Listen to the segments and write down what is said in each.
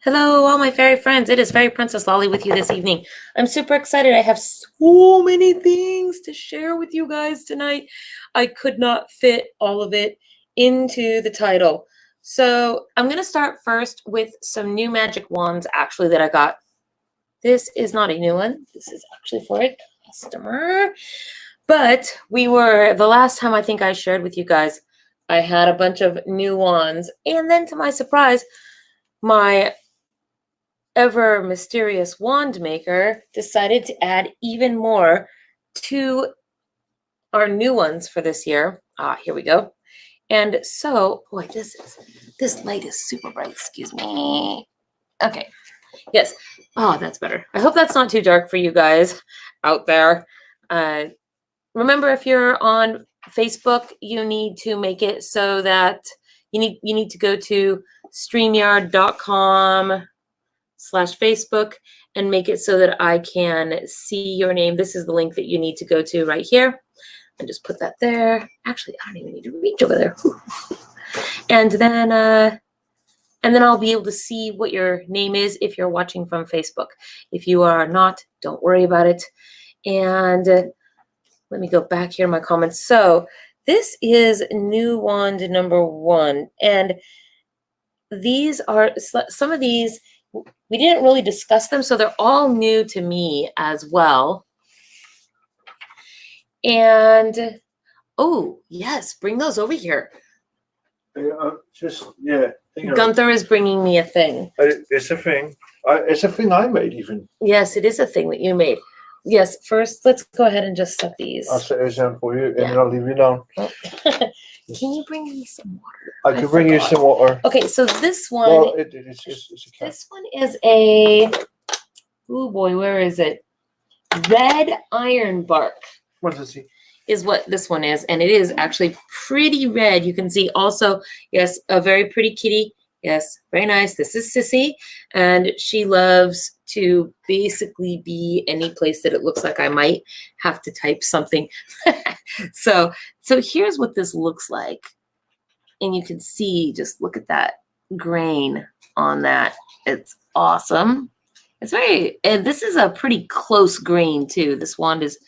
Hello, all my fairy friends. It is Fairy Princess Lolly with you this evening. I'm super excited. I have so many things to share with you guys tonight. I could not fit all of it into the title. So I'm going to start first with some new magic wands, actually, that I got. This is not a new one. This is actually for a customer. But the last time I think I shared with you guys, I had a bunch of new wands. And then to my surprise, my ever mysterious wand maker decided to add even more to our new ones for this year. Here we go. And so, boy, this light is super bright. Excuse me. Okay. Yes. Oh, that's better. I hope that's not too dark for you guys out there. Remember, if you're on Facebook, you need to make it so that you need to go to streamyard.com/Facebook and make it so that I can see your name. This is the link that you need to go to right here. And just put that there. Actually, I don't even need to reach over there. And then I'll be able to see what your name is if you're watching from Facebook. If you are not, don't worry about it. And let me go back here in my comments. So this is new wand number 1. And these are some of these, we didn't really discuss them, so they're all new to me as well. And oh yes, bring those over here. Gunther is bringing me a thing. It's a thing. It's a thing I made even. Yes, it is a thing that you made. Yes, first let's go ahead and just set these. I'll set those down for you, and then I'll leave you alone. Oh. Can you bring me some water? I can bring you some water. Okay, so this one. Well, it's a cat. This one is a. Oh boy, where is it? Red iron bark. What does he? Is what this one is, and it is actually pretty red. You can see also, yes, a very pretty kitty. Yes, very nice. This is Sissy, and she loves to basically be any place that it looks like I might have to type something. So here's what this looks like, and you can see, just look at that grain on that. It's awesome. It's very, and this is a pretty close grain too. This wand is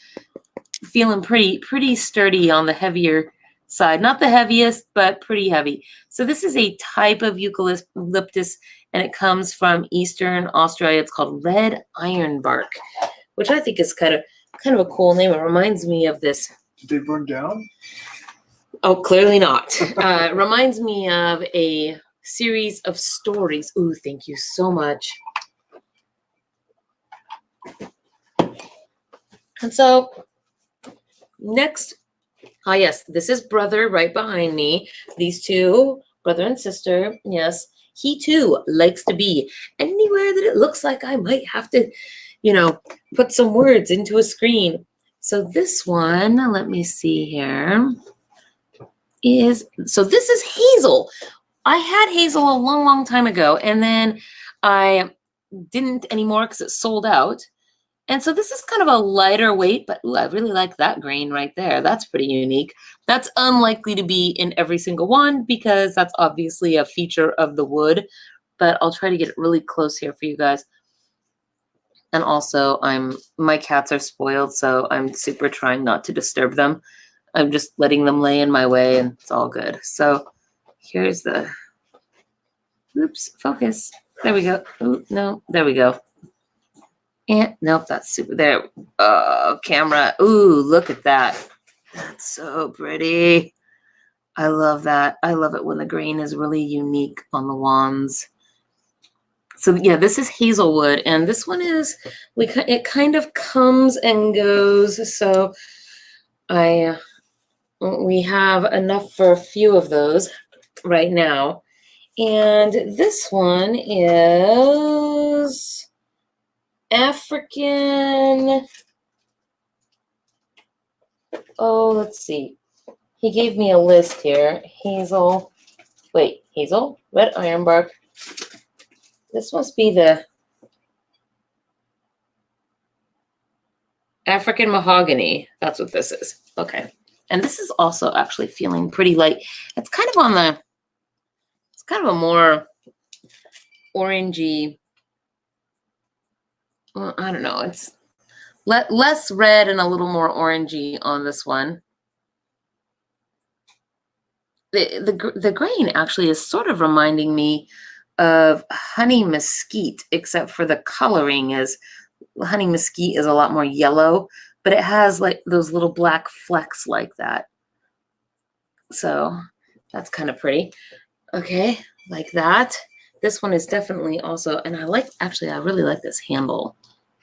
feeling pretty sturdy on the heavier side. Not the heaviest, but pretty heavy. So this is a type of eucalyptus, and it comes from Eastern Australia. It's called red iron bark, which I think is kind of a cool name. It reminds me of this. Did they burn down? Oh, clearly not. It reminds me of a series of stories. Ooh, thank you so much. And so next, yes, this is brother right behind me. These two, brother and sister, yes, he too likes to be anywhere that it looks like I might have to, put some words into a screen. So this one, let me see here, this is Hazel. I had Hazel a long time ago, and then I didn't anymore because it sold out. And so this is kind of a lighter weight, but ooh, I really like that grain right there. That's pretty unique. That's unlikely to be in every single one because that's obviously a feature of the wood, but I'll try to get it really close here for you guys. And also my cats are spoiled, so I'm super trying not to disturb them. I'm just letting them lay in my way and it's all good. So here's the, oops, focus. There we go. Ooh, no, there we go. And nope, that's super there. Camera. Ooh, look at that. That's so pretty. I love that. I love it when the grain is really unique on the wands. So yeah, this is hazelwood, and this one is it kind of comes and goes. So we have enough for a few of those right now. And this one is African. Oh, let's see. He gave me a list here. Hazel. Wait, hazel? Red ironbark. This must be the African mahogany. That's what this is. Okay. And this is also actually feeling pretty light. It's kind of a more orangey. Well, I don't know. It's less red and a little more orangey on this one. The grain actually is sort of reminding me of honey mesquite, except for the coloring is honey mesquite is a lot more yellow, but it has like those little black flecks like that. So that's kind of pretty. Okay, like that. This one is definitely also, and I really like this handle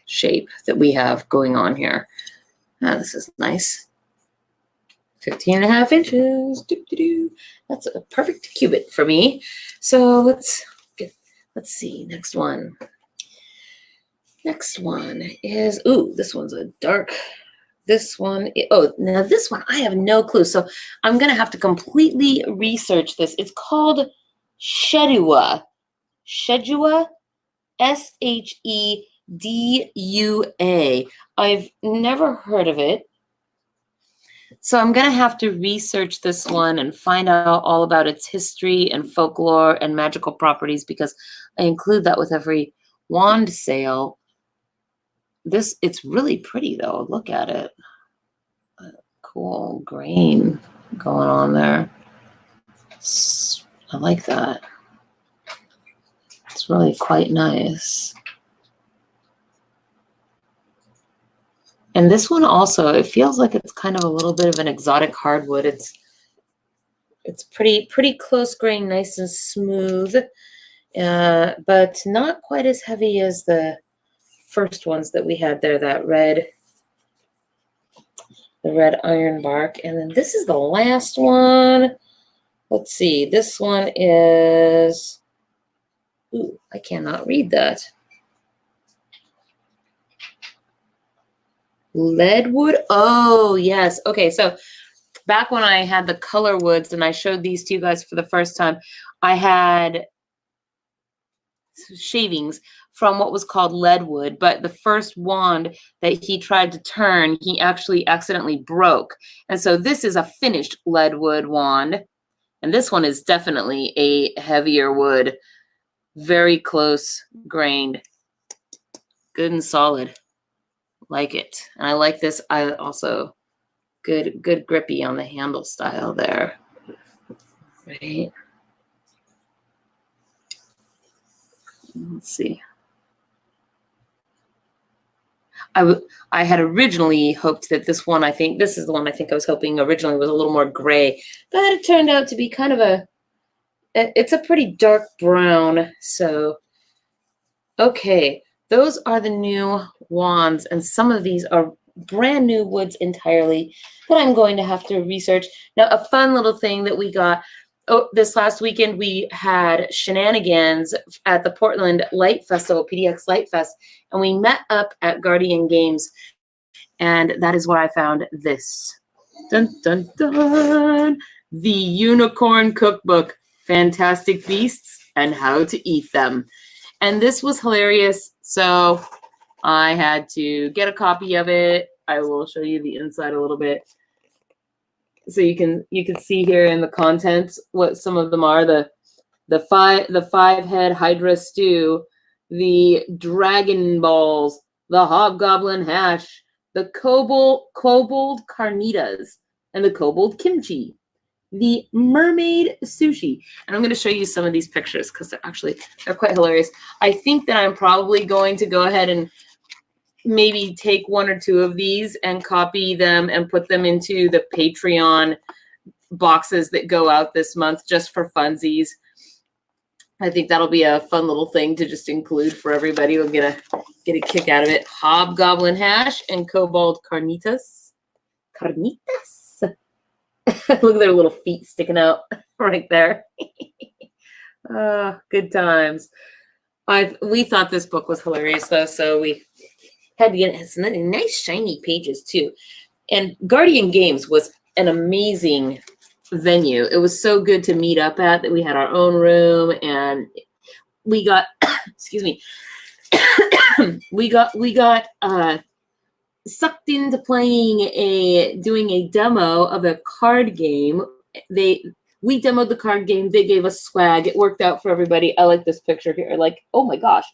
shape that we have going on here. This is nice. 15.5 inches. That's a perfect cubit for me. So let's see. Next one. Next one is, ooh, this one's a dark. This one, now this one, I have no clue. So I'm going to have to completely research this. It's called Shedua. Shedua, Shedua. I've never heard of it. So I'm going to have to research this one and find out all about its history and folklore and magical properties, because I include that with every wand sale. It's really pretty though. Look at it. Cool grain going on there. I like that. It's really quite nice. And this one also, it feels like it's kind of a little bit of an exotic hardwood. It's pretty close grain, nice and smooth, but not quite as heavy as the first ones that we had there, the red iron bark. And then this is the last one. Let's see, this one is, ooh, I cannot read that. Leadwood. Oh, yes. Okay, so back when I had the color woods and I showed these to you guys for the first time, I had shavings from what was called leadwood, but the first wand that he tried to turn, he actually accidentally broke. And so this is a finished leadwood wand, and this one is definitely a heavier wood, very close grained, good and solid. Like it. And I like this. I also good grippy on the handle style there. Right. Let's see. I had originally hoped that this one, this is the one I think I was hoping originally was a little more gray, but it turned out to be kind of it's a pretty dark brown. So, okay. Those are the new wands, and some of these are brand new woods entirely that I'm going to have to research. Now, a fun little thing that we got, this last weekend, we had shenanigans at the Portland Light Festival, PDX Light Fest, and we met up at Guardian Games, and that is where I found this. Dun, dun, dun! The Unicorn Cookbook, Fantastic Beasts and How to Eat Them. And this was hilarious, so I had to get a copy of it. I will show you the inside a little bit, so you can see here in the contents what some of them are. The five head Hydra stew, the dragon balls, the hobgoblin hash, the kobold carnitas, and the kobold kimchi. The mermaid sushi. And I'm going to show you some of these pictures because they're quite hilarious. I think that I'm probably going to go ahead and maybe take one or two of these and copy them and put them into the Patreon boxes that go out this month just for funsies. I think that'll be a fun little thing to just include for everybody. We'll get a kick out of it. Hobgoblin hash and kobold carnitas. Carnitas. Look at their little feet sticking out right there. Good times. We thought this book was hilarious though, so we had to get it. It's nice shiny pages too. And Guardian Games was an amazing venue. It was so good to meet up at that we had our own room, and we got excuse me. we got sucked into doing a demo of a card game. We demoed the card game. They gave us swag. It worked out for everybody. I like this picture here. Like, oh my gosh.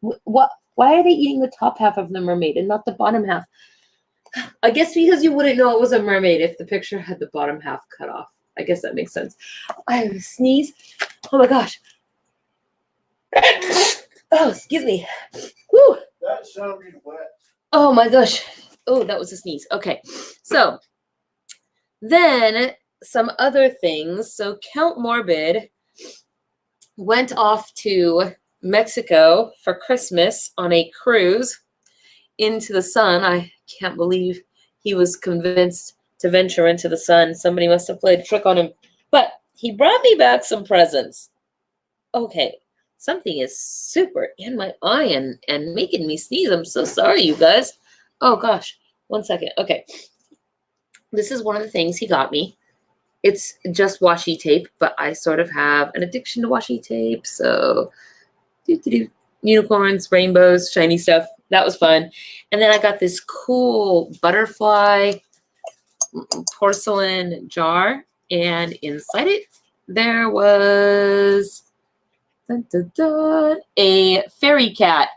What? Why are they eating the top half of the mermaid and not the bottom half? I guess because you wouldn't know it was a mermaid if the picture had the bottom half cut off. I guess that makes sense. I have a sneeze. Oh my gosh. Oh, excuse me. Whew. That sounded wet. Oh my gosh. Oh, that was a sneeze. Okay. So then some other things. So Count Morbid went off to Mexico for Christmas on a cruise into the sun. I can't believe he was convinced to venture into the sun. Somebody must have played a trick on him. But he brought me back some presents. Okay. Something is super in my eye and making me sneeze. I'm so sorry, you guys. Oh, gosh. 1 second. Okay. This is one of the things he got me. It's just washi tape, but I sort of have an addiction to washi tape. So, unicorns, rainbows, shiny stuff. That was fun. And then I got this cool butterfly porcelain jar. And inside it, there was a fairy cat.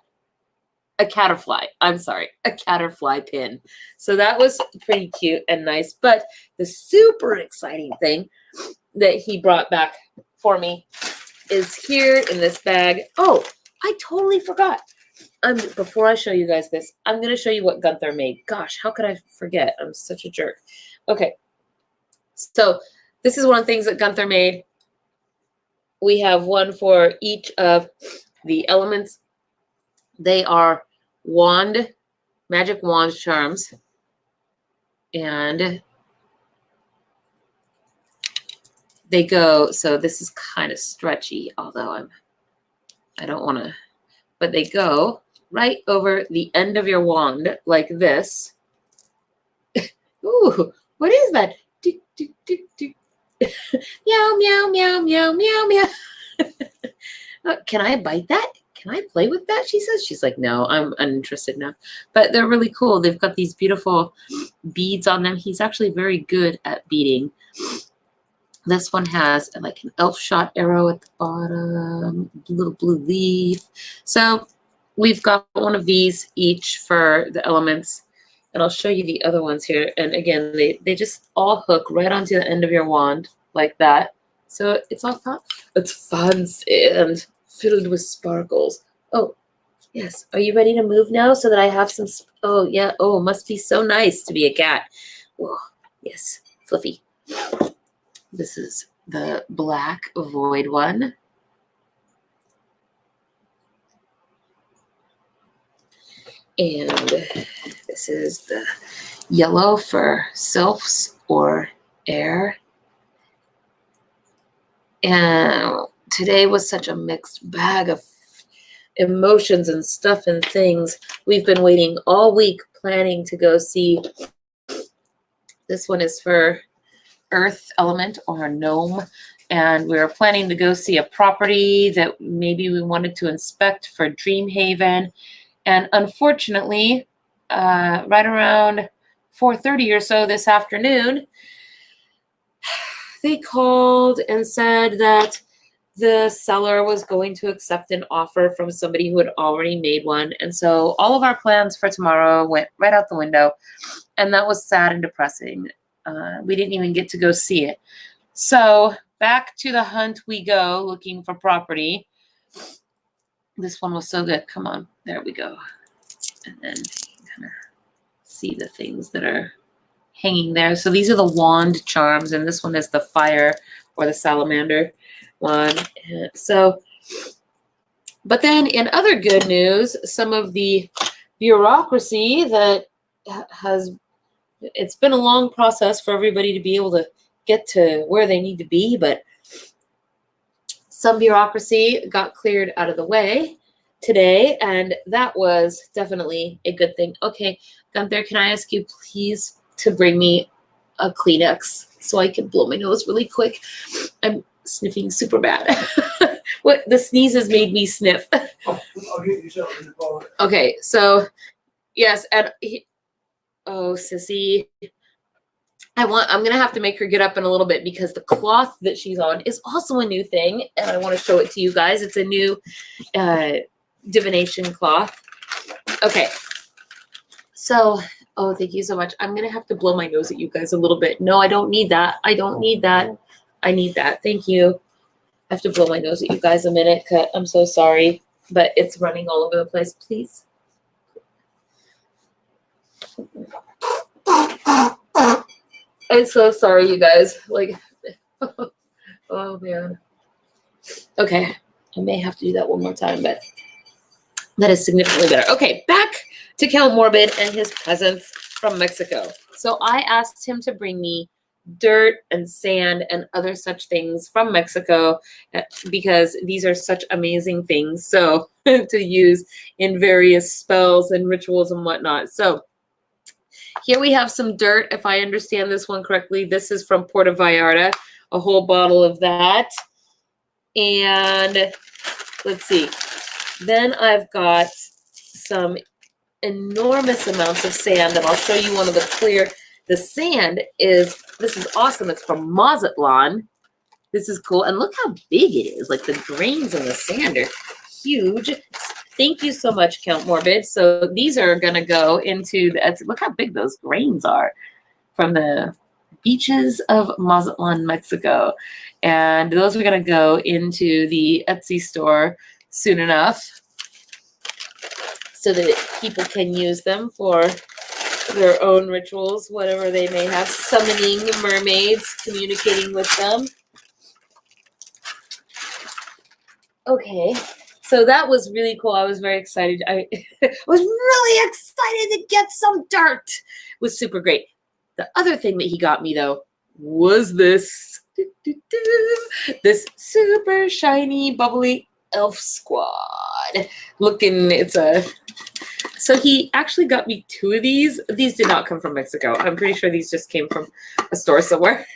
A caterfly. I'm sorry. A caterfly pin. So that was pretty cute and nice. But the super exciting thing that he brought back for me is here in this bag. Oh, I totally forgot. Before I show you guys this, I'm going to show you what Gunther made. Gosh, how could I forget? I'm such a jerk. Okay. So this is one of the things that Gunther made. We have one for each of the elements. They are magic wand charms. And they go, so this is kind of stretchy, although I don't want to, but they go right over the end of your wand like this. Ooh, what is that? Do, do, do, do. Meow, meow, meow, meow, meow, meow. Can I bite that? Can I play with that? She says. She's like, no, I'm uninterested now. But they're really cool. They've got these beautiful beads on them. He's actually very good at beading. This one has like an elf shot arrow at the bottom, a little blue leaf. So we've got one of these each for the elements. And I'll show you the other ones here. And again, they just all hook right onto the end of your wand like that. So it's all fun. It's fancy and filled with sparkles. Oh, yes. Are you ready to move now so that I have some? Oh, yeah. Oh, it must be so nice to be a cat. Oh, yes. Fluffy. This is the black void one. And this is the yellow for sylphs or air. And today was such a mixed bag of emotions and stuff and things. We've been waiting all week planning to go see. This one is for earth element or gnome. And we were planning to go see a property that maybe we wanted to inspect for Dreamhaven. And unfortunately, right around 4:30 or so this afternoon, they called and said that the seller was going to accept an offer from somebody who had already made one. And so all of our plans for tomorrow went right out the window. And that was sad and depressing. We didn't even get to go see it. So back to the hunt we go, looking for property. This one was so good. Come on. There we go. And then you can kind of see the things that are hanging there. So these are the wand charms, and this one is the fire or the salamander one. So, but then in other good news, some of the bureaucracy that it's been a long process for everybody to be able to get to where they need to be, but some bureaucracy got cleared out of the way today, and that was definitely a good thing. Okay, Gunther, can I ask you please to bring me a Kleenex so I can blow my nose really quick? I'm sniffing super bad. What the sneezes made me sniff. Okay, so yes, and oh, sissy, I'm gonna have to make her get up in a little bit because the cloth that she's on is also a new thing, and I want to show it to you guys. It's a new divination cloth. Okay, so oh, thank you so much. I'm gonna have to blow my nose at you guys a little bit. No, I don't need that. I don't need that. I need that. Thank you. I have to blow my nose at you guys a minute. I'm so sorry, but it's running all over the place. Please. I'm so sorry, you guys. Like, oh man. Okay, I may have to do that one more time, but that is significantly better. Okay, back to Count Morbid and his presents from Mexico. So I asked him to bring me dirt and sand and other such things from Mexico because these are such amazing things. So to use in various spells and rituals and whatnot. So here we have some dirt, if I understand this one correctly. This is from Puerto Vallarta, a whole bottle of that. And let's see. Then I've got some enormous amounts of sand, and I'll show you one of the clear. The sand is, this is awesome. It's from Mazatlan. This is cool. And look how big it is. Like the grains in the sand are huge. Thank you so much, Count Morbid. So these are going to go into the Etsy. Look how big those grains are from the beaches of Mazatlan, Mexico. And those are going to go into the Etsy store soon enough so that people can use them for their own rituals, whatever they may have, summoning mermaids, communicating with them. Okay. So that was really cool. I was very excited. I was really excited to get some dirt. It was super great. The other thing that he got me, though, was this. This super shiny, bubbly elf squad. Looking, it's a... So he actually got me 2 of these. These did not come from Mexico. I'm pretty sure these just came from a store somewhere.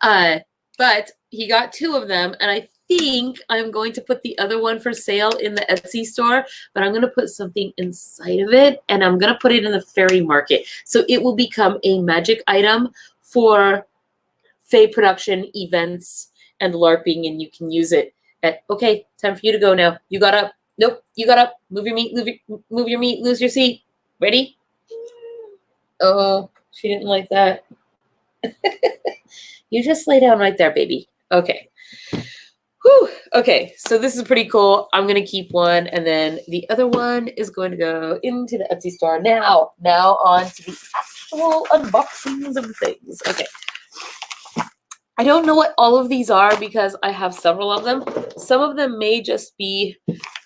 But he got 2 of them, and I think I'm going to put the other one for sale in the Etsy store, but I'm going to put something inside of it, and I'm going to put it in the fairy market. So it will become a magic item for FAE production events and LARPing, and you can use it at, okay, time for you to go now. You got up. Nope, you got up. Move your meat, move your meat, lose your seat. Ready? Oh, she didn't like that. You just lay down right there, baby. Okay. Whew. Okay, so this is pretty cool. I'm going to keep one, and then the other one is going to go into the Etsy store. Now on to the actual unboxings of things. Okay. I don't know what all of these are because I have several of them. Some of them may just be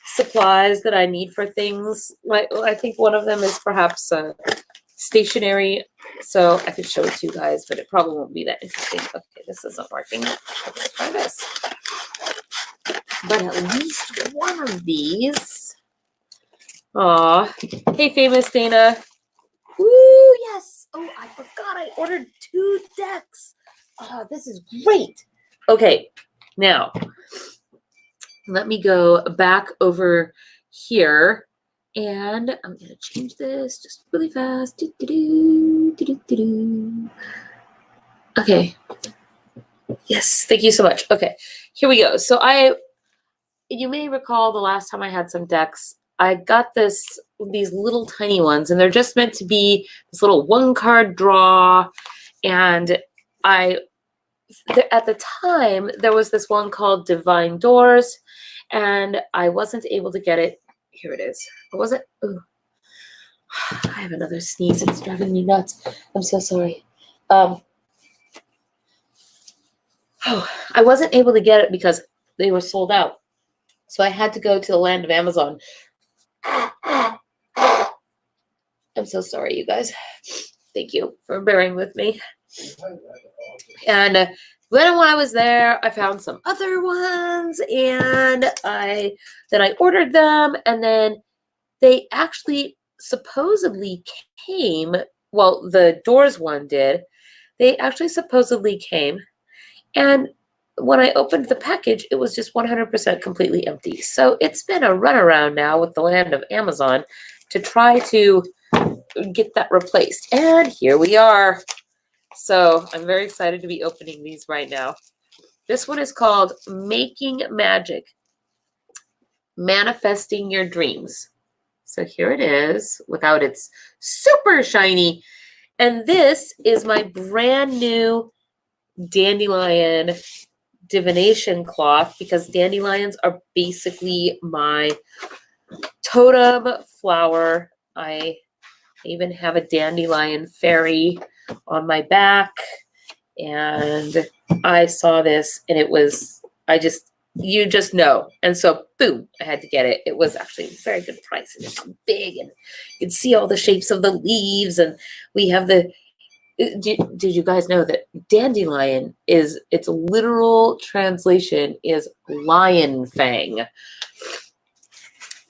supplies that I need for things. I think one of them is perhaps stationery, so I could show it to you guys, but it probably won't be that interesting. Okay, this isn't working. Let's try this. But at least one of these. Aw. Hey, famous Dana. Ooh, yes. Oh, I forgot I ordered 2 decks. Oh, this is great. Okay, now let me go back over here, and I'm going to change this just really fast. Okay. Yes, thank you so much. Okay, here we go. So you may recall the last time I had some decks, I got these little tiny ones, and they're just meant to be this little 1-card draw. And at the time, there was this one called Divine Doors, and I wasn't able to get it. Here it is. Or was it? Ooh. I have another sneeze. It's driving me nuts. I'm so sorry. I wasn't able to get it because they were sold out. So I had to go to the land of Amazon. I'm so sorry, you guys. Thank you for bearing with me. And then when I was there, I found some other ones, and I ordered them, and then they actually supposedly came. Well, the Doors one did. They actually supposedly came, and when I opened the package, it was just 100% completely empty. So it's been a runaround now with the land of Amazon to try to get that replaced. And here we are. So I'm very excited to be opening these right now. This one is called Making Magic, Manifesting Your Dreams. So here it is without its super shiny. And this is my brand new dandelion divination cloth because dandelions are basically my totem flower. I even have a dandelion fairy on my back, and I saw this and it was, you just know. And so boom, I had to get it. It was actually a very good price and it's big and you can see all the shapes of the leaves, and we have the, did you guys know that dandelion is, its literal translation is lion fang.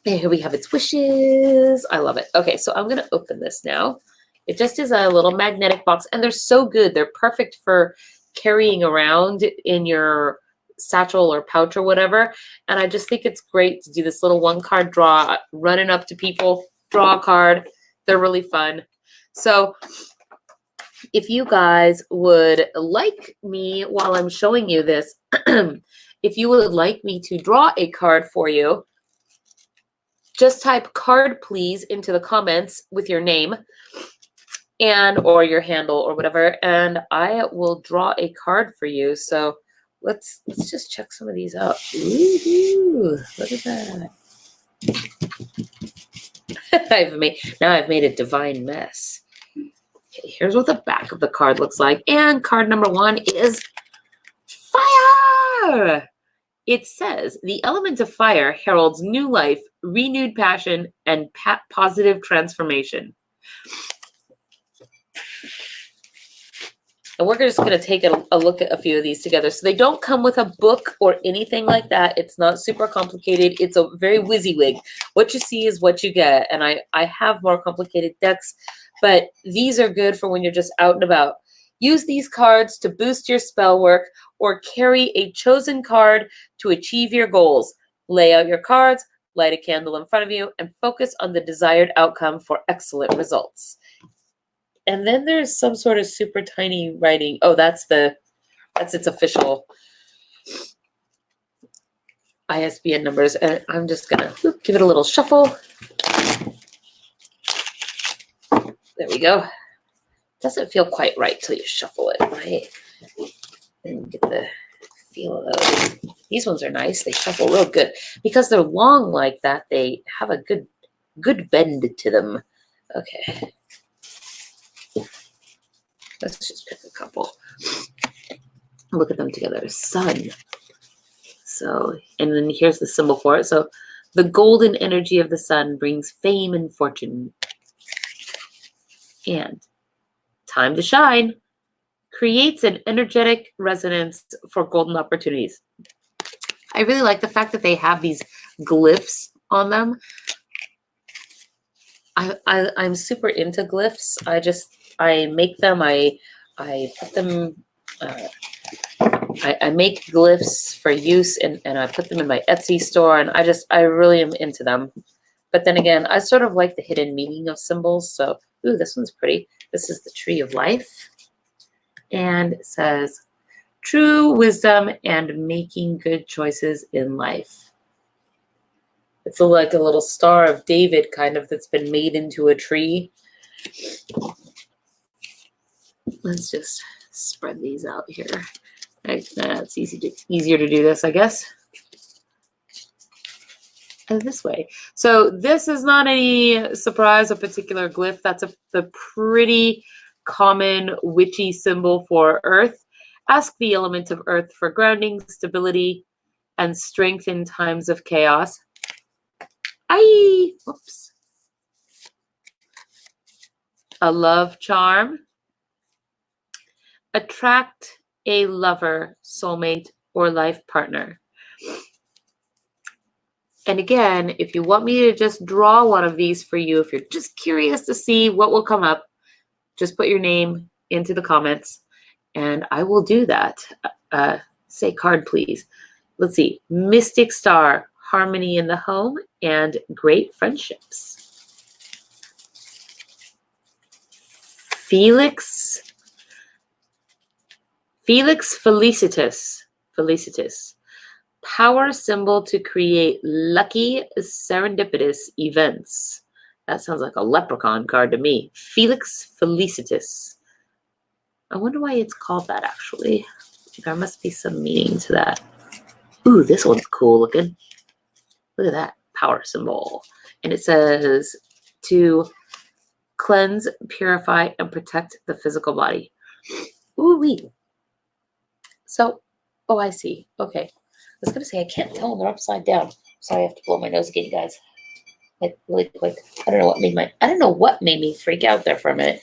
And here we have its wishes. I love it. Okay, so I'm going to open this now. It just is a little magnetic box, and they're so good. They're perfect for carrying around in your satchel or pouch or whatever. And I just think it's great to do this little one card draw, running up to people, draw a card. They're really fun. So if you guys would like me, while I'm showing you this, if you would like me to draw a card for you, just type card please into the comments with your name and or your handle or whatever, and I will draw a card for you. So let's just check some of these out. Ooh, look at that. I've made a divine mess. Okay, here's what the back of the card looks like. And card number 1 is fire. It says, the element of fire heralds new life, renewed passion, and positive transformation. And we're just going to take a look at a few of these together. So they don't come with a book or anything like that. It's not super complicated. It's a very WYSIWYG. What you see is what you get. And I have more complicated decks, but these are good for when you're just out and about. Use these cards to boost your spell work or carry a chosen card to achieve your goals. Lay out your cards, light a candle in front of you, and focus on the desired outcome for excellent results. And then there's some sort of super tiny writing. Oh, that's its official ISBN numbers. And I'm just gonna give it a little shuffle. There we go. Doesn't feel quite right till you shuffle it, right? And get the feel of those. These ones are nice. They shuffle real good. Because they're long like that, they have a good bend to them. Okay. Let's just pick a couple. Look at them together. Sun. So, and then here's the symbol for it. So, the golden energy of the sun brings fame and fortune. And time to shine creates an energetic resonance for golden opportunities. I really like the fact that they have these glyphs on them. I'm super into glyphs. I make them. I put them. I make glyphs for use, and I put them in my Etsy store, and I really am into them. But then again, I sort of like the hidden meaning of symbols. So, ooh, this one's pretty. This is the Tree of Life, and it says, "True wisdom and making good choices in life." It's like a little Star of David kind of that's been made into a tree. Let's just spread these out here. It's easier to do this, I guess. And this way. So this is not any surprise, a particular glyph. That's the pretty common witchy symbol for Earth. Ask the element of Earth for grounding, stability, and strength in times of chaos. Whoops. A love charm. Attract a lover, soulmate, or life partner. And again, if you want me to just draw one of these for you, if you're just curious to see what will come up, just put your name into the comments and I will do that. Say card, please. Let's see. Mystic Star, harmony in the home, and great friendships. Felix Felicitas. Felicitas. Power symbol to create lucky serendipitous events. That sounds like a leprechaun card to me. Felix Felicitas. I wonder why it's called that, actually. There must be some meaning to that. Ooh, this one's cool looking. Look at that power symbol. And it says to cleanse, purify, and protect the physical body. Ooh, wee. So, oh, I see. Okay. I was going to say, I can't tell them they're upside down. Sorry, I have to blow my nose again, guys. Like, really quick. I don't know what made me freak out there for a minute.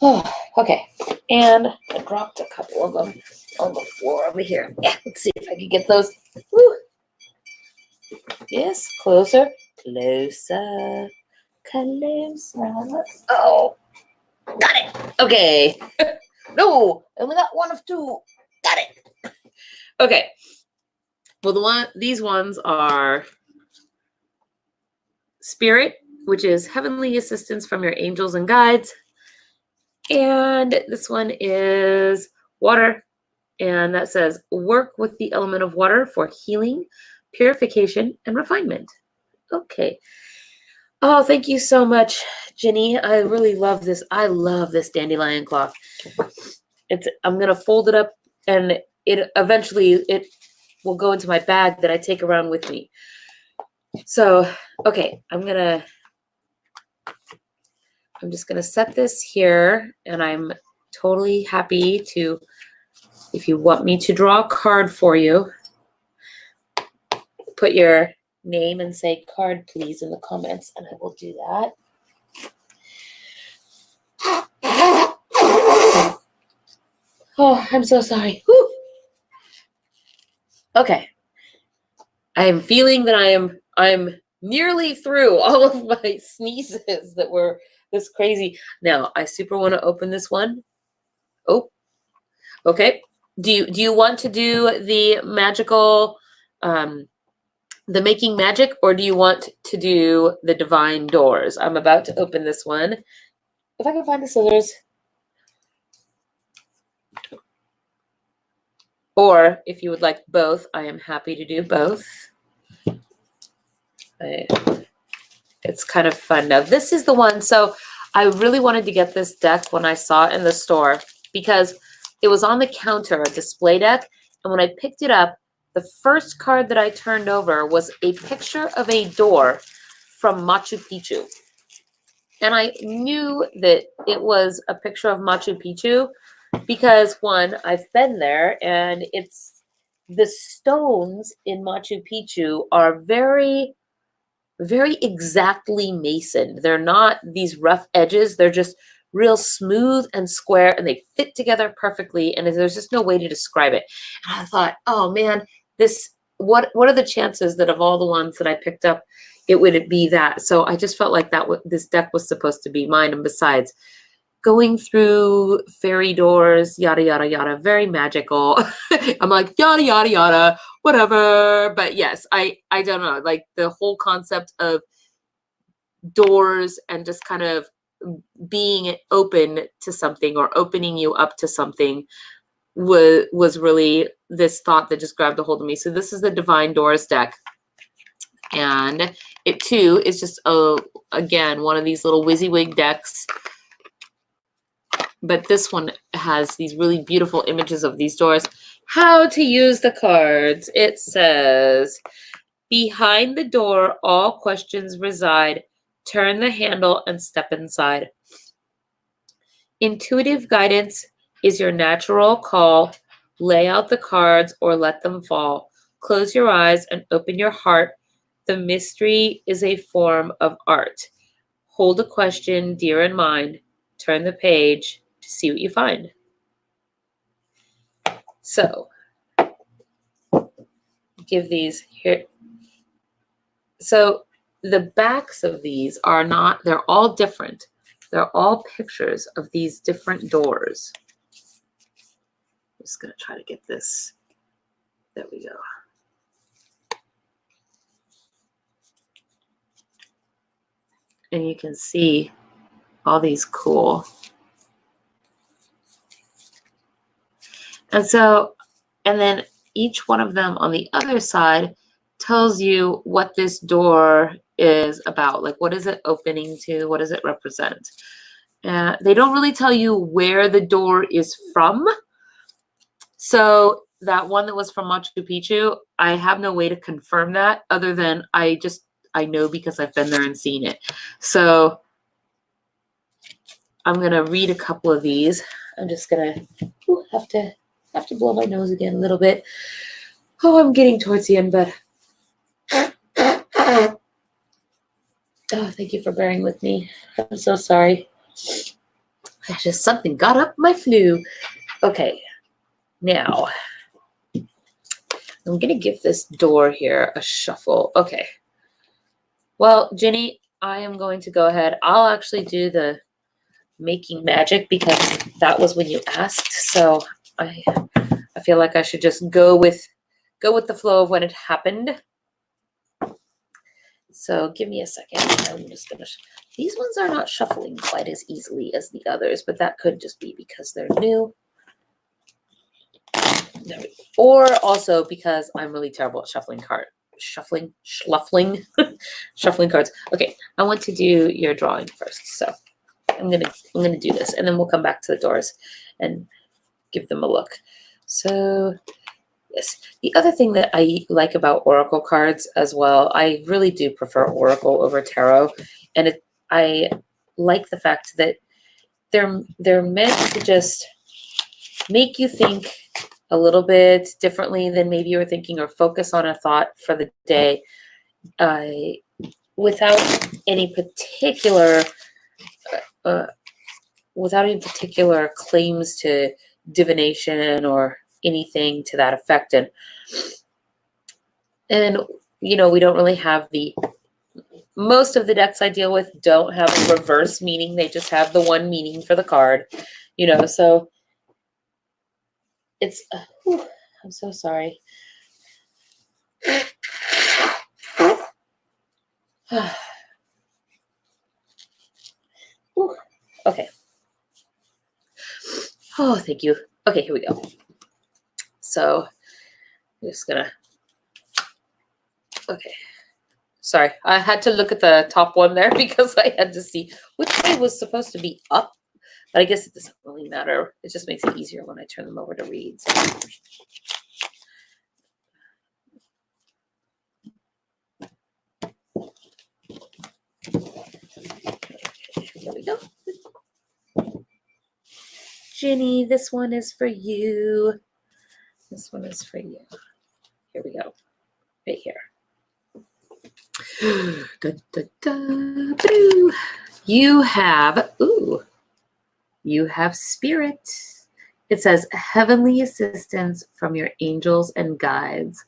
Oh, okay. And I dropped a couple of them on the floor over here. Yeah, let's see if I can get those. Woo. Yes, closer. Closer. Closer. Oh, got it. Okay. No, I only got one of two. Got it. Okay. Well, these ones are Spirit, which is heavenly assistance from your angels and guides. And this one is Water. And that says, work with the element of water for healing, purification, and refinement. Okay. Oh, thank you so much, Jenny. I really love this. I love this dandelion cloth. I'm going to fold it up, and eventually it will go into my bag that I take around with me. So, okay, I'm just going to set this here, and I'm totally happy to, if you want me to draw a card for you, put your name and say card, please, in the comments, and I will do that. Oh, I'm so sorry. Whew. Okay. I am feeling that I'm nearly through all of my sneezes that were this crazy. Now, I super want to open this one. Oh, okay. Do you want to do the magical, the making magic, or do you want to do the divine doors? I'm about to open this one. If I can find the scissors. Or if you would like both, I am happy to do both. It's kind of fun. Now, this is the one. So I really wanted to get this deck when I saw it in the store because it was on the counter, a display deck. And when I picked it up, the first card that I turned over was a picture of a door from Machu Picchu. And I knew that it was a picture of Machu Picchu because, one, I've been there, and the stones in Machu Picchu are very, very exactly masoned. They're not these rough edges. They're just real smooth and square, and they fit together perfectly, and there's just no way to describe it. And I thought, oh man, what are the chances that of all the ones that I picked up, it would be that? So I just felt like this deck was supposed to be mine. And besides, going through fairy doors, yada, yada, yada, very magical. I'm like, yada, yada, yada, whatever. But yes, I don't know, like the whole concept of doors and just kind of being open to something or opening you up to something was really this thought that just grabbed a hold of me. So this is the Divine Doors deck. And it too is just, again, one of these little WYSIWYG decks. But this one has these really beautiful images of these doors. How to use the cards. It says, behind the door, all questions reside. Turn the handle and step inside. Intuitive guidance is your natural call. Lay out the cards or let them fall. Close your eyes and open your heart. The mystery is a form of art. Hold a question dear in mind. Turn the page to see what you find. So, give these here. So, the backs of these are not, they're all different. They're all pictures of these different doors. I'm just going to try to get this. There we go. And you can see all these cool. And so, and then each one of them on the other side tells you what this door is about. Like, what is it opening to? What does it represent? They don't really tell you where the door is from. So that one that was from Machu Picchu, I have no way to confirm that other than I know because I've been there and seen it. So I'm going to read a couple of these. I'm just going to have to blow my nose again a little bit. Oh, I'm getting towards the end, but oh, thank you for bearing with me. I'm so sorry. Just something got up my flu. Okay, now I'm gonna give this door here a shuffle. Okay. Well, Ginny, I am going to go ahead. I'll actually do the making magic because that was when you asked. So I feel like I should just go with the flow of when it happened. So give me a second. I'm just gonna. These ones are not shuffling quite as easily as the others, but that could just be because they're new. Or also because I'm really terrible at shuffling shuffling cards. Okay, I want to do your drawing first. So I'm gonna do this, and then we'll come back to the doors and give them a look. So yes, the other thing that I like about oracle cards as well, I really do prefer oracle over tarot, and I like the fact that they're meant to just make you think a little bit differently than maybe you were thinking, or focus on a thought for the day, without any particular claims to divination or anything to that effect. And you know, we don't really have most of the decks I deal with don't have a reverse meaning. They just have the one meaning for the card, you know, so it's, I'm so sorry. Okay. Oh, thank you. Okay, here we go. So I'm just gonna, okay. Sorry, I had to look at the top one there because I had to see which way was supposed to be up, but I guess it doesn't really matter. It just makes it easier when I turn them over to read. So. Here we go. Ginny, this one is for you. This one is for you. Here we go. Right here. Da, da, da, you have spirit. It says heavenly assistance from your angels and guides.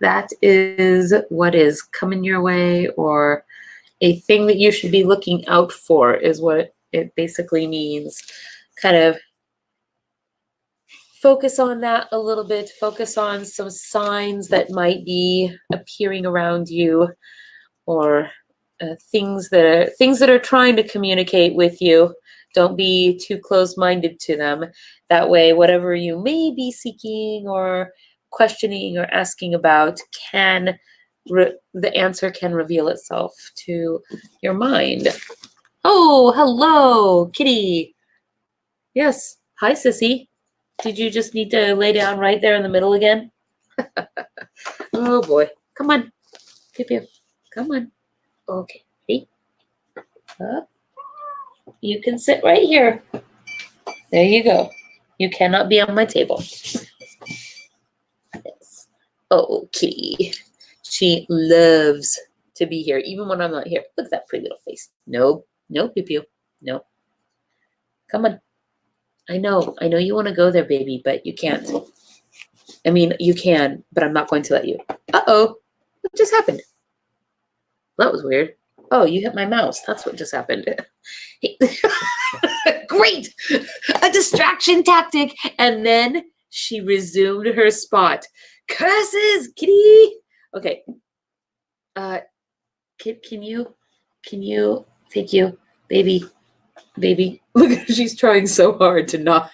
That is what is coming your way, or a thing that you should be looking out for, is what it basically means. Kind of focus on that a little bit. Focus on some signs that might be appearing around you, or things that are trying to communicate with you. Don't be too close-minded to them. That way, whatever you may be seeking or questioning or asking about, the answer can reveal itself to your mind. Oh, hello, Kitty. Yes. Hi, Sissy. Did you just need to lay down right there in the middle again? Oh, boy. Come on. Pew, pew. Come on. Okay. Hey. Up. You can sit right here. There you go. You cannot be on my table. Yes. Oh, Kitty. She loves to be here, even when I'm not here. Look at that pretty little face. No. No, Pew Pew. No. Come on. I know you want to go there, baby, but you can't. I mean, you can, but I'm not going to let you. Uh-oh. What just happened? That was weird. Oh, you hit my mouse. That's what just happened. Great! A distraction tactic. And then she resumed her spot. Curses, Kitty! Okay. Can you Thank you, baby. Baby. Look, she's trying so hard to not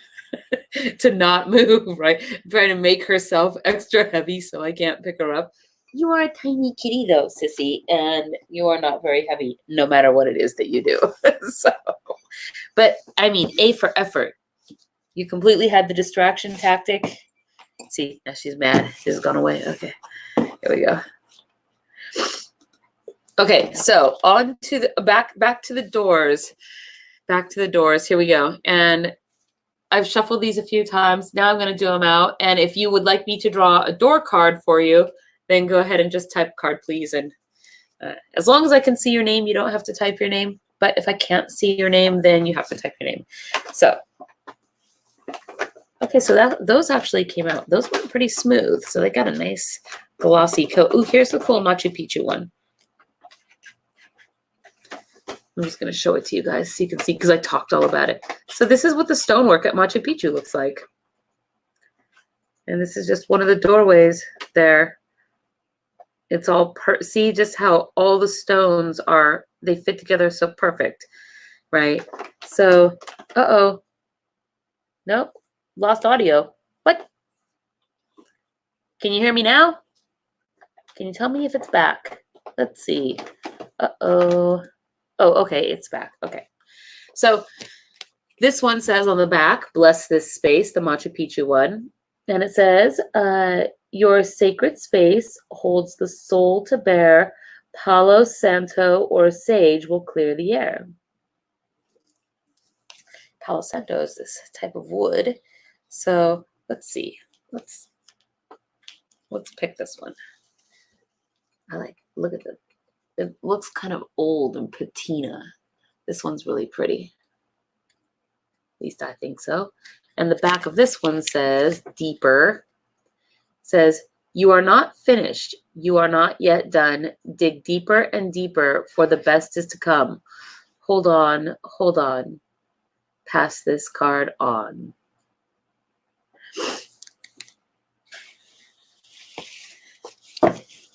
move, right? Trying to make herself extra heavy so I can't pick her up. You are a tiny kitty though, sissy, and you are not very heavy, no matter what it is that you do. So, but I mean, A for effort. You completely had the distraction tactic. See, now she's mad. She's gone away. Okay, here we go. Okay, so on to the back to the doors. Back to the doors. Here we go. And I've shuffled these a few times. Now I'm going to do them out. And if you would like me to draw a door card for you, then go ahead and just type card, please. And as long as I can see your name, you don't have to type your name. But if I can't see your name, then you have to type your name. So, okay, so those actually came out. Those went pretty smooth. So they got a nice glossy coat. Ooh, here's the cool Machu Picchu one. I'm just going to show it to you guys so you can see, because I talked all about it. So this is what the stonework at Machu Picchu looks like. And this is just one of the doorways there. It's all, see just how all the stones are, they fit together so perfect, right? So, uh-oh. Nope, lost audio. What? Can you hear me now? Can you tell me if it's back? Let's see. Uh-oh. Oh, okay, it's back. Okay. So this one says on the back, bless this space, the Machu Picchu one. And it says, your sacred space holds the soul to bear. Palo Santo or sage will clear the air. Palo Santo is this type of wood. So let's see. Let's pick this one. Look at it looks kind of old and patina. This one's really pretty. At least I think so. And the back of this one says, deeper. Says, you are not finished. You are not yet done. Dig deeper and deeper, for the best is to come. Hold on, hold on. Pass this card on.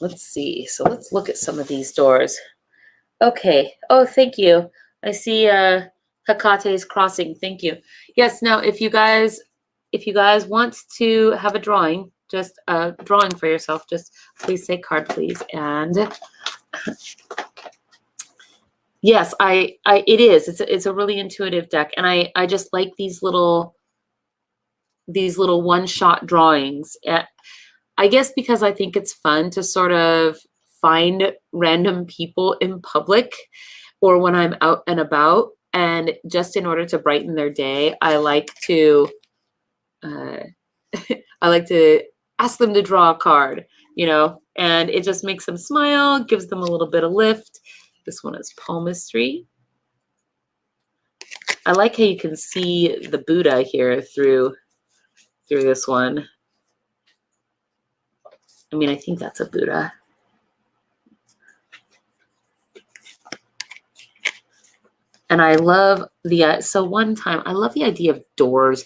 Let's see. So let's look at some of these doors. Okay. Oh, thank you. I see Hekate's crossing. Thank you. Yes. Now, if you guys want to have a drawing, just a drawing for yourself, just please say card, please. And yes, it is. It's a really intuitive deck, and I just like these little one-shot drawings. I guess because I think it's fun to sort of find random people in public or when I'm out and about, and just in order to brighten their day, I like to ask them to draw a card, and it just makes them smile, gives them a little bit of lift. This one is palmistry. I like how you can see the Buddha here through this one. I mean, I think that's a Buddha. And I love so one time, I love the idea of doors.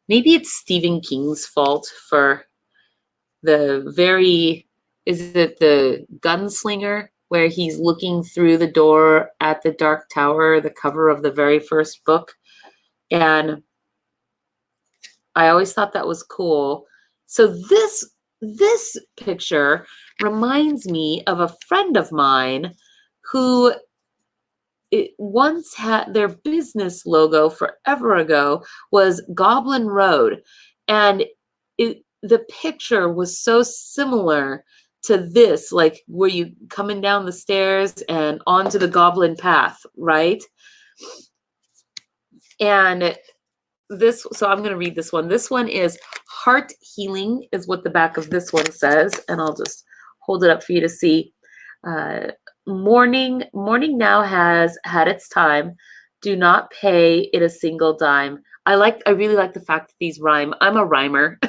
Maybe it's Stephen King's fault for is it the Gunslinger, where he's looking through the door at the Dark Tower, the cover of the very first book. And I always thought that was cool. So this picture reminds me of a friend of mine who once had their business logo forever ago was Goblin Road. And the picture was so similar to this, like where you coming down the stairs and onto the Goblin Path, right? And so I'm going to read this one. This one is heart healing is what the back of this one says. And I'll just hold it up for you to see. Morning now has had its time. Do not pay it a single dime. I really like the fact that these rhyme. I'm a rhymer.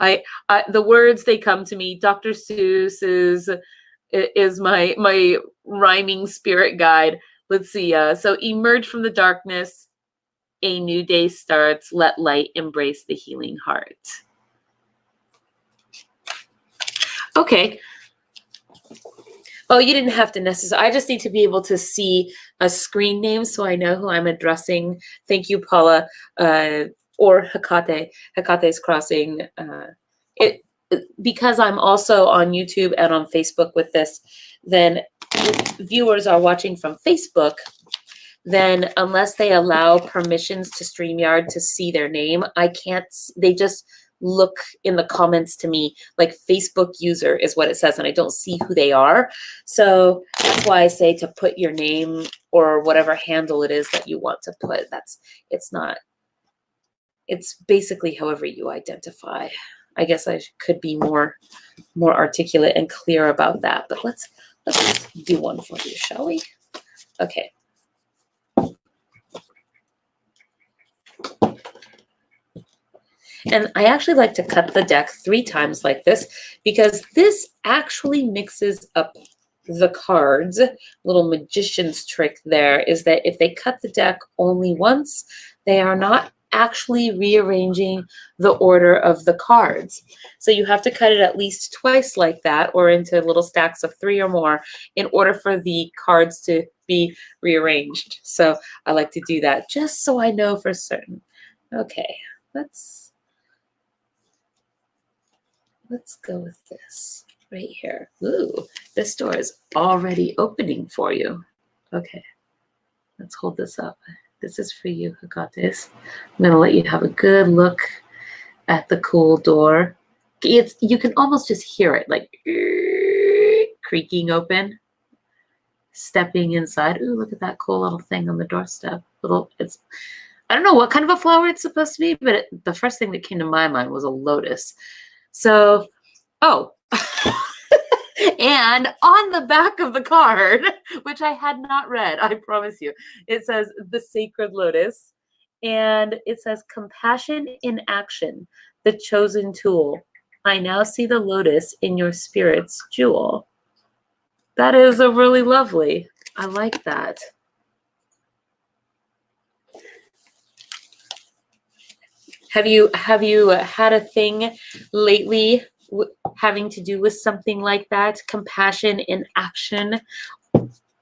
The words, they come to me. Dr. Seuss is my rhyming spirit guide. Let's see. So emerge from the darkness. A new day starts. Let light embrace the healing heart. Okay. Oh, you didn't have to necessarily. I just need to be able to see a screen name so I know who I'm addressing. Thank you, Paula, or Hecate. Hecate's Crossing. It because I'm also on YouTube and on Facebook with this. Then if viewers are watching from Facebook, then unless they allow permissions to StreamYard to see their name, I can't. They just look in the comments to me like Facebook user is what it says, and I don't see who they are. So that's why I say to put your name or whatever handle it is that you want to put. It's basically however you identify. I guess I could be more articulate and clear about that, but let's do one for you, shall we? Okay. And I actually like to cut the deck 3 times like this because this actually mixes up the cards. Little magician's trick there is that if they cut the deck only once, they are not actually rearranging the order of the cards. So you have to cut it at least twice like that, or into little stacks of 3 or more, in order for the cards to be rearranged. So I like to do that just so I know for certain. Okay, let's go with this right here. Ooh, this door is already opening for you. Okay, let's hold this up. This is for you, Hecates. I'm gonna let you have a good look at the cool door. You can almost just hear it, like creaking open, stepping inside. Ooh, look at that cool little thing on the doorstep. I don't know what kind of a flower it's supposed to be, but the first thing that came to my mind was a lotus. So, and on the back of the card, which I had not read, I promise you, it says the sacred lotus, and it says compassion in action, the chosen tool. I now see the lotus in your spirit's jewel. That is a really lovely. I like that. Have you had a thing lately having to do with something like that? Compassion in action.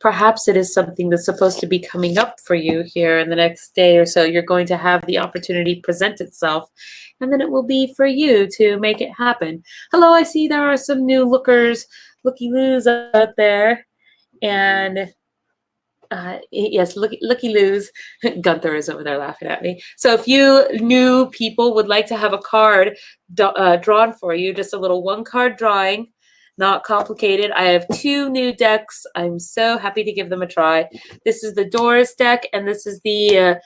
Perhaps it is something that's supposed to be coming up for you here in the next day or so. You're going to have the opportunity present itself, and then it will be for you to make it happen. Hello, I see there are some new looky-loos out there. And yes, looky-loos. Gunther is over there laughing at me. So if you new people would like to have a card drawn for you, just a little 1-card drawing, not complicated. I have 2 new decks. I'm so happy to give them a try. This is the Doors deck, and this is the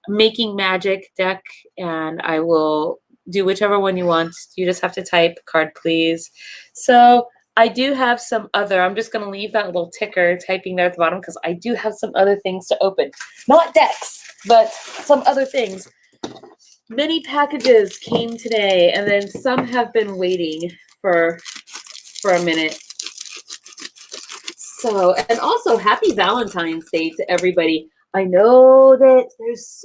Making Magic deck, and I will do whichever one you want. You just have to type card, please. So I do have some other, I'm just going to leave that little ticker typing there at the bottom because I do have some other things to open. Not decks, but some other things. Many packages came today, and then some have been waiting for a minute. So, and also happy Valentine's Day to everybody. I know that there's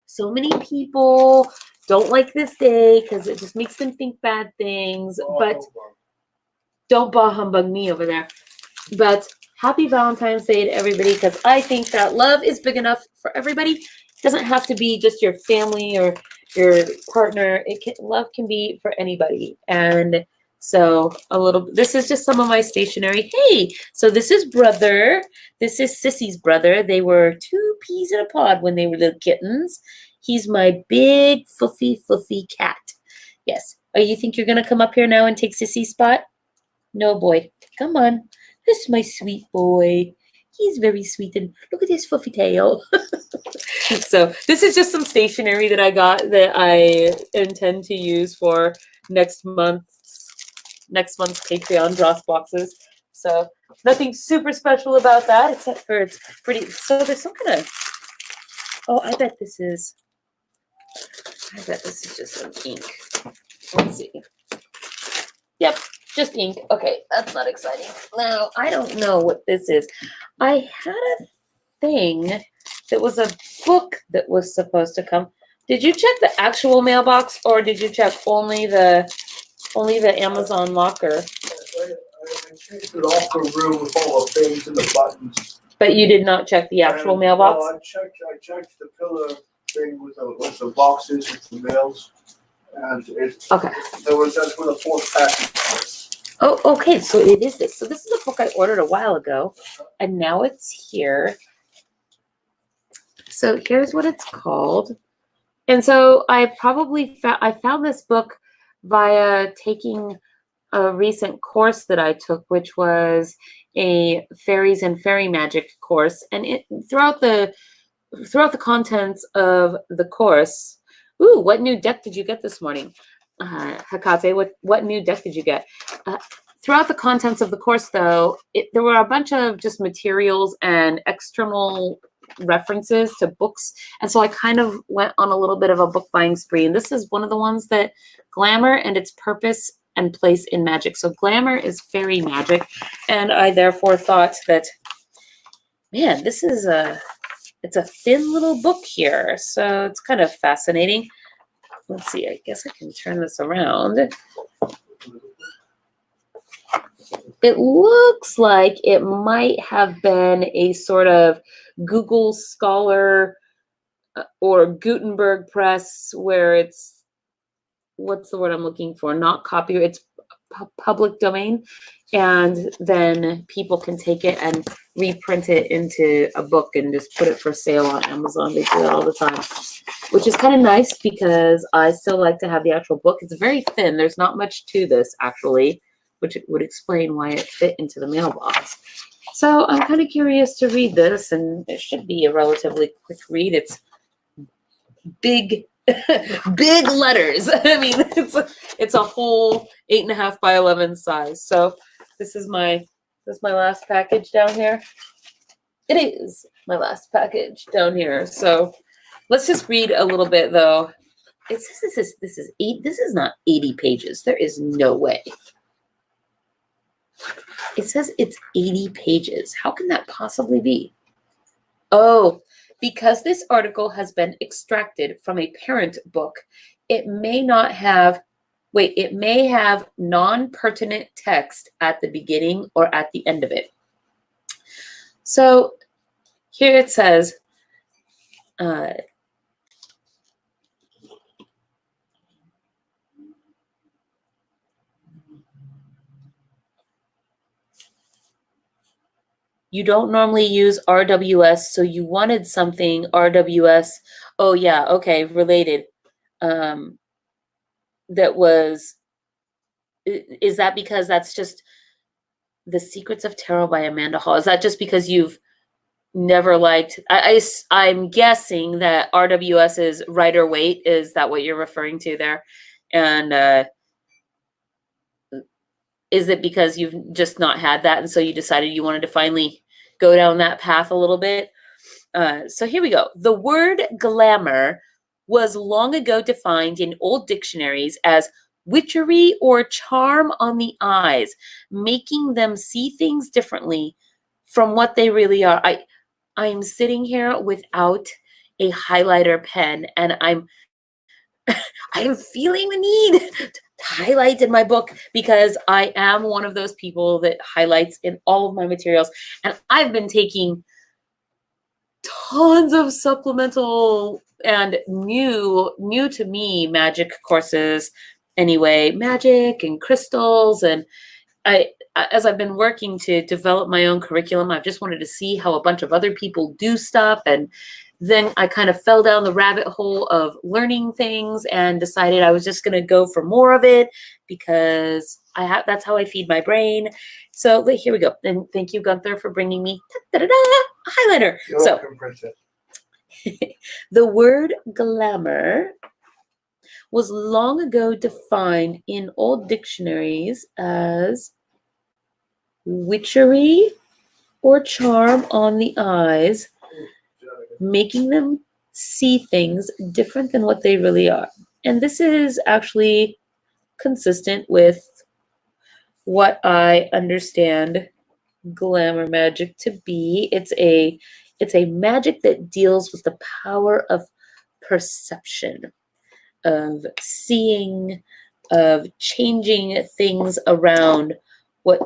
so many people don't like this day because it just makes them think bad things, but don't bah humbug me over there. But happy Valentine's Day to everybody, because I think that love is big enough for everybody. It doesn't have to be just your family or your partner. Love can be for anybody. And so this is just some of my stationery. Hey, so this is brother. This is Sissy's brother. They were 2 peas in a pod when they were little kittens. He's my big fluffy cat. Yes. Oh, you think you're going to come up here now and take Sissy's spot? No, boy. Come on. This is my sweet boy. He's very sweet, and look at his fluffy tail. So this is just some stationery that I got that I intend to use for next month's Patreon dross boxes. So nothing super special about that, except for it's pretty. So there's some kind of. Oh, I bet this is just some ink. Let's see. Yep. Just ink. Okay, that's not exciting. Now, I don't know what this is. I had a thing that was a book that was supposed to come. Did you check the actual mailbox, or did you check only the Amazon locker? I It's an locker room with all the things and the buttons. But you did not check the actual And, mailbox? No, I checked the pillar thing with the boxes with the mails. And Okay. That's where the fourth package was. Oh, okay. So it is this. So this is a book I ordered a while ago, and now it's here. So here's what it's called. And so I found this book via taking a recent course that I took, which was a fairies and fairy magic course. And throughout the contents of the course, ooh, what new deck did you get this morning? Hekate, what new deck did you get? Throughout the contents of the course, though, there were a bunch of just materials and external references to books. And so I kind of went on a little bit of a book buying spree. And this is one of the ones that Glamour and its purpose and place in magic. So Glamour is fairy magic. And I therefore thought that, man, it's a thin little book here. So it's kind of fascinating. Let's see, I guess I can turn this around. It looks like it might have been a sort of Google Scholar or Gutenberg Press where it's, what's the word I'm looking for? Not copyright, it's public domain. And then people can take it and reprint it into a book and just put it for sale on Amazon. They do that all the time, which is kind of nice because I still like to have the actual book. It's very thin. There's not much to this, actually, which would explain why it fit into the mailbox. So I'm kind of curious to read this, and it should be a relatively quick read. It's big, big letters. I mean, it's a whole 8.5 by 11 size. So this is my last package down here. It is my last package down here. So let's just read a little bit, though. It says this is not 80 pages. There is no way. It says it's 80 pages. How can that possibly be? Oh, because this article has been extracted from a parent book, it may have non-pertinent text at the beginning or at the end of it. So here it says, you don't normally use RWS, so you wanted something RWS. Oh yeah, okay, related. That was, is that because that's just The Secrets of Tarot by Amanda Hall? Is that just because you've never liked, I'm guessing that RWS is Rider Waite. Is that what you're referring to there? And is it because you've just not had that, and so you decided you wanted to finally go down that path a little bit? So here we go. The word glamour was long ago defined in old dictionaries as witchery or charm on the eyes, making them see things differently from what they really are. I'm sitting here without a highlighter pen, and I'm feeling the need to highlight in my book because I am one of those people that highlights in all of my materials. And I've been taking tons of supplemental and new to me magic courses anyway, magic and crystals. And as I've been working to develop my own curriculum, I've just wanted to see how a bunch of other people do stuff. And then I kind of fell down the rabbit hole of learning things and decided I was just going to go for more of it because that's how I feed my brain. So here we go. And thank you, Gunther, for bringing me a highlighter. You're welcome, Princess. The word glamour was long ago defined in old dictionaries as witchery or charm on the eyes, making them see things different than what they really are. And this is actually consistent with what I understand glamour magic to be. It's a magic that deals with the power of perception, of seeing, of changing things around what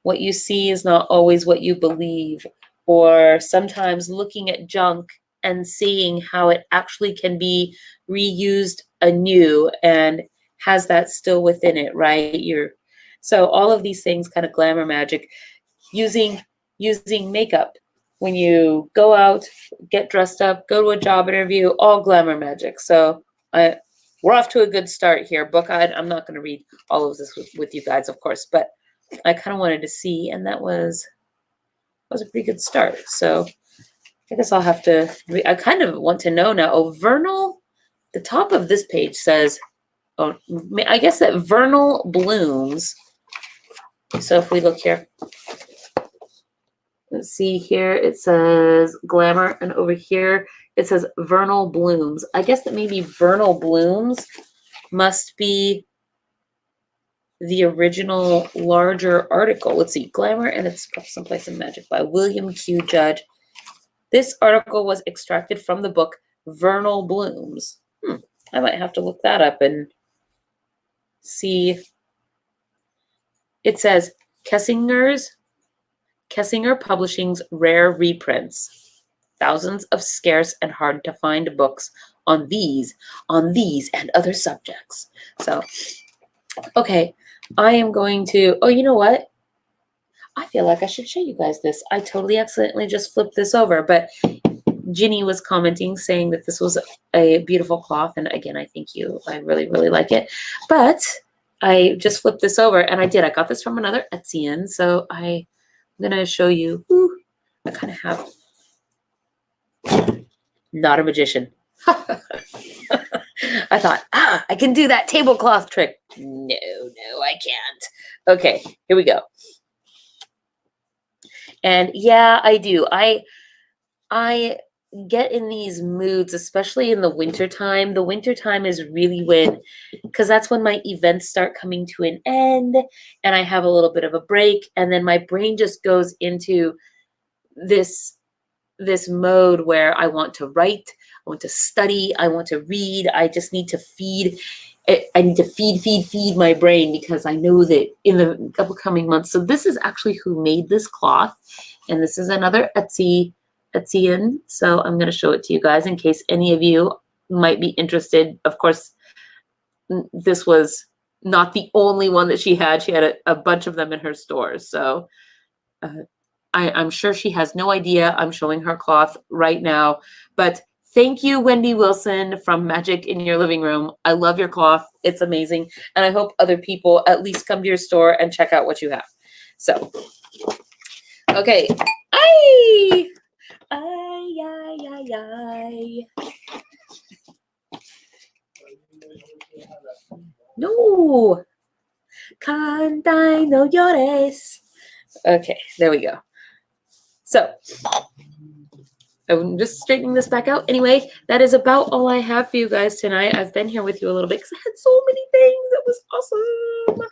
what you see is not always what you believe, or sometimes looking at junk and seeing how it actually can be reused anew and has that still within it, right? So all of these things, kind of glamour magic, using makeup when you go out, get dressed up, go to a job interview, all glamour magic. So we're off to a good start here. I'm not going to read all of this with you guys, of course, but I kind of wanted to see, and that was a pretty good start. So I guess I'll have to I kind of want to know now. Oh, vernal, the top of this page says, oh, I guess that vernal blooms. So if we look here, let's see here, it says glamour, and over here it says vernal blooms. I guess that maybe vernal blooms must be the original larger article. Let's see, glamour, and it's someplace in magic by William Q. Judge. This article was extracted from the book Vernal Blooms. I might have to look that up and see. It says Kessinger Publishing's rare reprints. Thousands of scarce and hard to find books on these and other subjects. So, okay, I am going to, oh, you know what? I feel like I should show you guys this. I totally accidentally just flipped this over, but Ginny was commenting saying that this was a beautiful cloth. And again, I thank you. I really, really like it. But I just flipped this over, and I got this from another Etsy'n. So I'm going to show you. I kind of have, not a magician. I thought, I can do that tablecloth trick. No, I can't. Okay, here we go. And yeah, I do. I get in these moods, especially in the wintertime. The wintertime is really because that's when my events start coming to an end and I have a little bit of a break, and then my brain just goes into this mode where I want to write, I want to study, I want to read. I just need to feed my brain, because I know that in the upcoming months. So this is actually who made this cloth, and this is another Etsy'n. So I'm going to show it to you guys in case any of you might be interested. Of course, this was not the only one that she had. She had a bunch of them in her stores. So I'm sure she has no idea I'm showing her cloth right now. But thank you, Wendy Wilson from Magic in Your Living Room. I love your cloth. It's amazing. And I hope other people at least come to your store and check out what you have. So, okay. No. Canta y no llores. Okay, there we go. So, I'm just straightening this back out. Anyway, that is about all I have for you guys tonight. I've been here with you a little bit because I had so many things. It was awesome.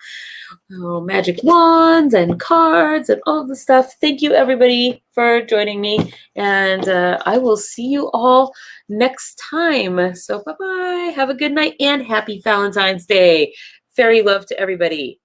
Oh, magic wands and cards and all of the stuff. Thank you, everybody, for joining me. And I will see you all next time. So bye-bye. Have a good night and happy Valentine's Day. Fairy love to everybody.